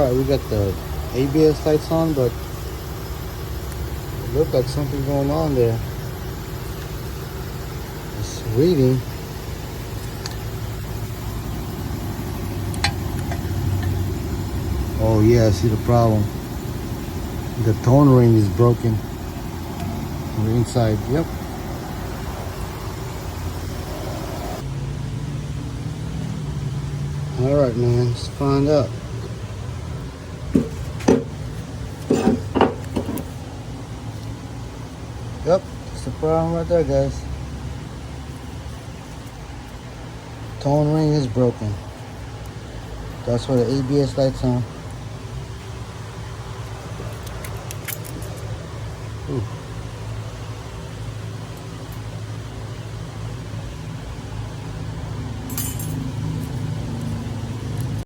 Alright, we got the ABS lights on, but it looked like something's going on there. It's reading. Oh yeah, I see the problem. The tone ring is broken on the inside. Yep. Alright man, let's find out. Yep, that's the problem right there, guys. Tone ring is broken. That's why the ABS lights on.